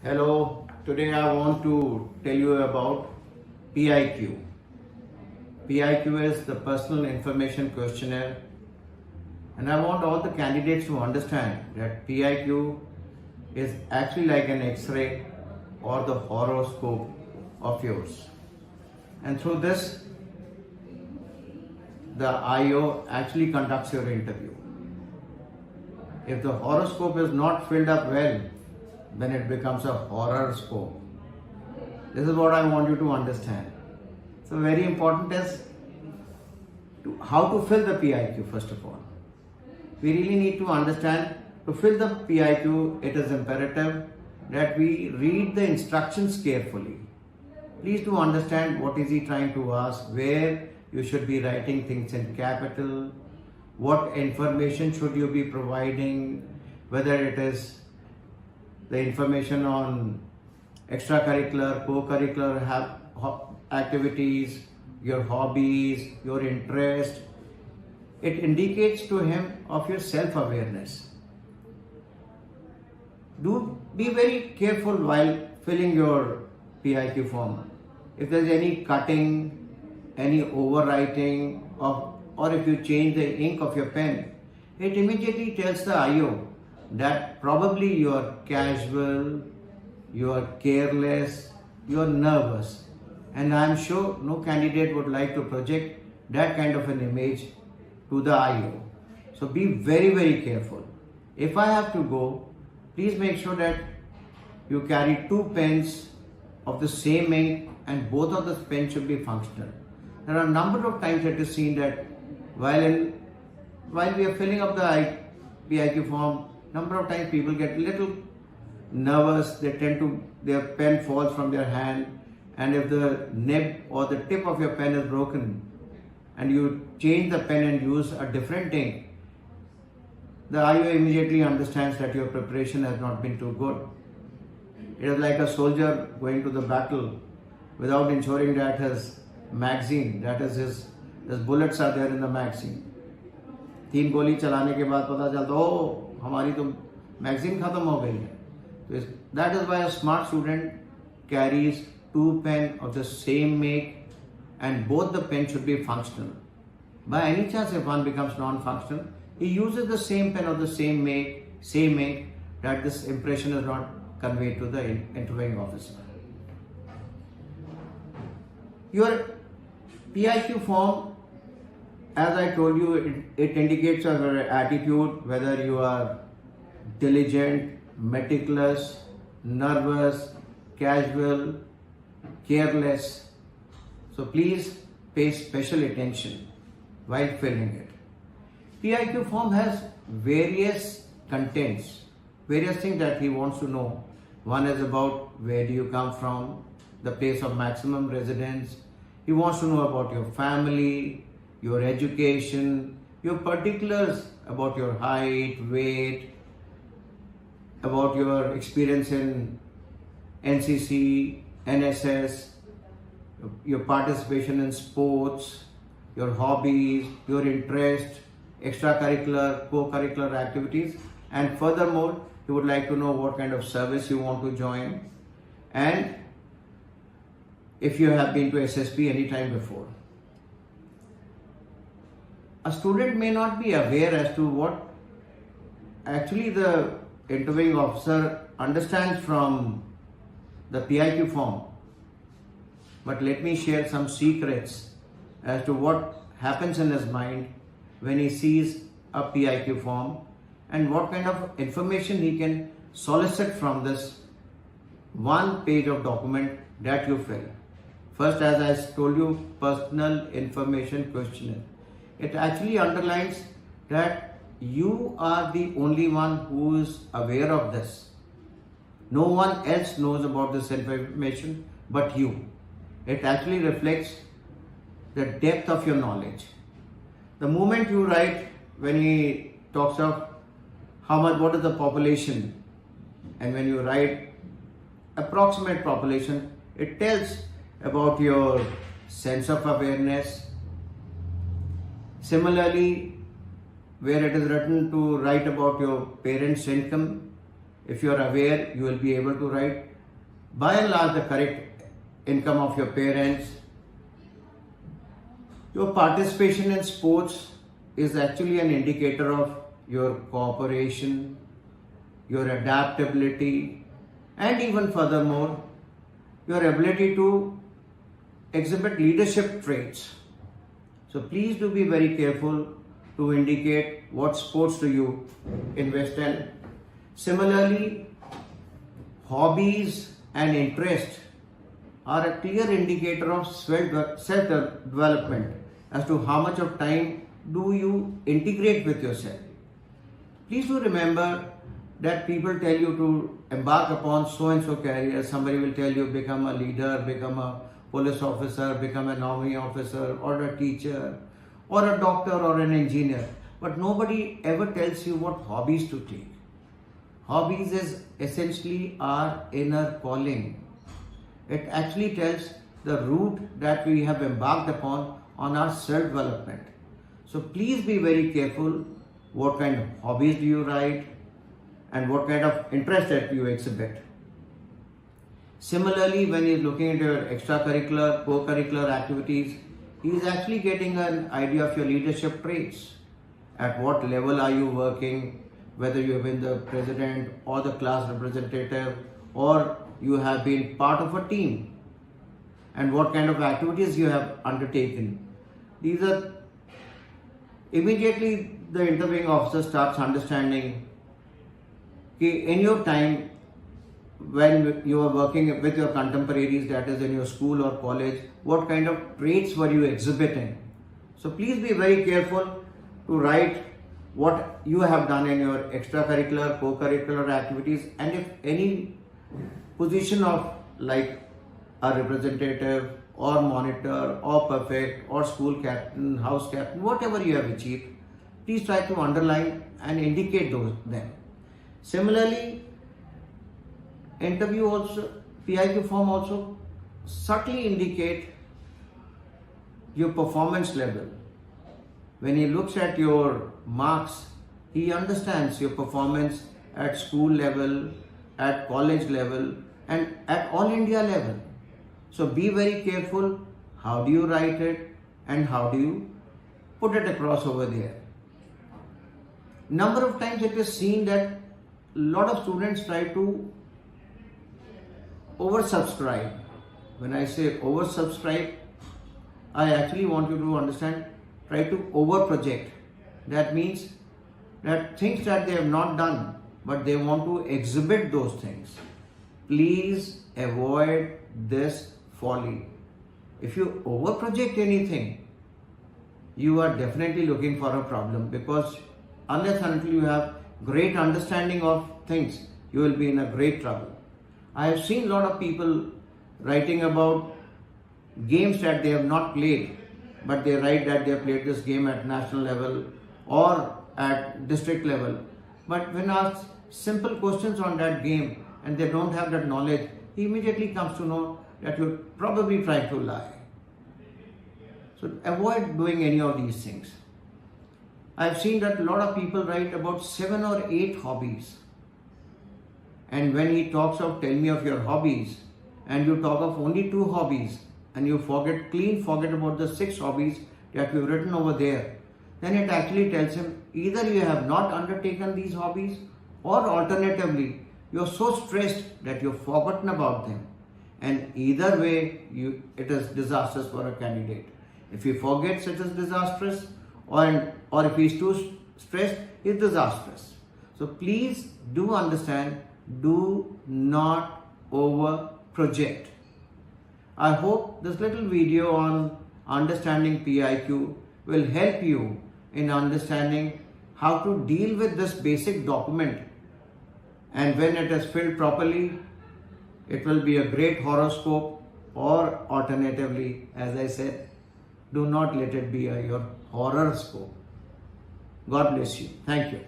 Hello, today I want to tell you about PIQ. PIQ is the Personal Information Questionnaire, and I want all the candidates to understand that PIQ is actually like an X-ray or the horoscope of yours. And through this, the IO actually conducts your interview. If the horoscope is not filled up well, then it becomes a horror scope. This is what I want you to understand. So very important is how to fill the PIQ first of all. We really need to understand to fill the PIQ, it is imperative that we read the instructions carefully. Please do understand what is he trying to ask, where you should be writing things in capital, what information should you be providing, whether it is the information on extracurricular, co-curricular activities, your hobbies, your interest. It indicates to him of your self-awareness. Do be very careful while filling your PIQ form. If there is any cutting, any overwriting, or if you change the ink of your pen, it immediately tells the IO that probably you are casual, you are careless, you are nervous. And I am sure no candidate would like to project that kind of an image to the IO. So be very, very careful. If I have to go, please make sure that you carry 2 pens of the same ink and both of the pens should be functional. There are a number of times it is seen that while we are filling up the PIQ form, number of times people get little nervous, their pen falls from their hand, and if the nib or the tip of your pen is broken and you change the pen and use a different ink, the IO immediately understands that your preparation has not been too good. It is like a soldier going to the battle without ensuring that his magazine, that is his bullets are there in the magazine. 3 गोली चलाने के बाद पता चलता ओ हमारी तो magazine खत्म हो गई है. So that is why a smart student carries 2 pens of the same make and both the pens should be functional. By any chance if one becomes non-functional, he uses the same pen of the same make, same ink, that this impression is not conveyed to the interviewing officer. Your PIQ form, as I told you, it indicates your attitude, whether you are diligent, meticulous, nervous, casual, careless. So please pay special attention while filling it. PIQ form has various contents, various things that he wants to know. One is about where do you come from, the place of maximum residence. He wants to know about your family, your education, your particulars about your height, weight, about your experience in NCC, NSS, your participation in sports, your hobbies, your interest, extracurricular, co-curricular activities, and furthermore, he would like to know what kind of service you want to join and if you have been to SSB any time before. A student may not be aware as to what actually the interviewing officer understands from the PIQ form. But let me share some secrets as to what happens in his mind when he sees a PIQ form and what kind of information he can solicit from this 1 page of document that you fill. First, as I told you, Personal Information Questionnaire. It actually underlines that you are the only one who is aware of this. No one else knows about this information but you. It actually reflects the depth of your knowledge. The moment you write, when he talks of what is the population, and when you write approximate population, it tells about your sense of awareness. Similarly, where it is written to write about your parents' income, if you are aware, you will be able to write by and large the correct income of your parents. Your participation in sports is actually an indicator of your cooperation, your adaptability, and even furthermore, your ability to exhibit leadership traits. So please do be very careful to indicate what sports do you invest in. Similarly, hobbies and interest are a clear indicator of self-development as to how much of time do you integrate with yourself. Please do remember that people tell you to embark upon so and so career. Somebody will tell you become a leader, become a police officer, become an army officer, or a teacher, or a doctor, or an engineer. But nobody ever tells you what hobbies to take. Hobbies is essentially our inner calling. It actually tells the route that we have embarked upon on our self-development. So please be very careful what kind of hobbies do you write and what kind of interest that you exhibit. Similarly, when you're looking at your extracurricular, co-curricular activities, he is actually getting an idea of your leadership traits. At what level are you working, whether you have been the president or the class representative, or you have been part of a team, and what kind of activities you have undertaken. These are immediately the interviewing officer starts understanding in your time when you are working with your contemporaries, that is in your school or college, what kind of traits were you exhibiting. So please be very careful to write what you have done in your extracurricular, co-curricular activities, and if any position of like a representative or monitor or prefect or school captain, house captain, whatever you have achieved, please try to underline and indicate them. Similarly, interview also, PIQ form also subtly indicate your performance level. When he looks at your marks, he understands your performance at school level, at college level, and at all India level. So be very careful how do you write it and how do you put it across over there. Number of times it is seen that a lot of students try to oversubscribe. When I say oversubscribe, I actually want you to understand, try to overproject. That means that things that they have not done, but they want to exhibit those things. Please avoid this folly. If you overproject anything, you are definitely looking for a problem, because unless until you have great understanding of things, you will be in a great trouble. I have seen a lot of people writing about games that they have not played, but they write that they have played this game at national level or at district level. But when asked simple questions on that game and they don't have that knowledge, he immediately comes to know that you're probably trying to lie. So avoid doing any of these things. I've seen that a lot of people write about 7 or 8 hobbies. And when he talks of tell me of your hobbies, and you talk of only 2 hobbies, and you forget about the 6 hobbies that you've written over there, then it actually tells him either you have not undertaken these hobbies, or alternatively, you're so stressed that you've forgotten about them. And either way, it is disastrous for a candidate. If he forgets, it is disastrous, or if he's too stressed, it's disastrous. So please do understand, do not over project. I hope this little video on understanding PIQ will help you in understanding how to deal with this basic document, and when it is filled properly, it will be a great horoscope, or alternatively, as I said, do not let it be your horoscope. God bless you. Thank you.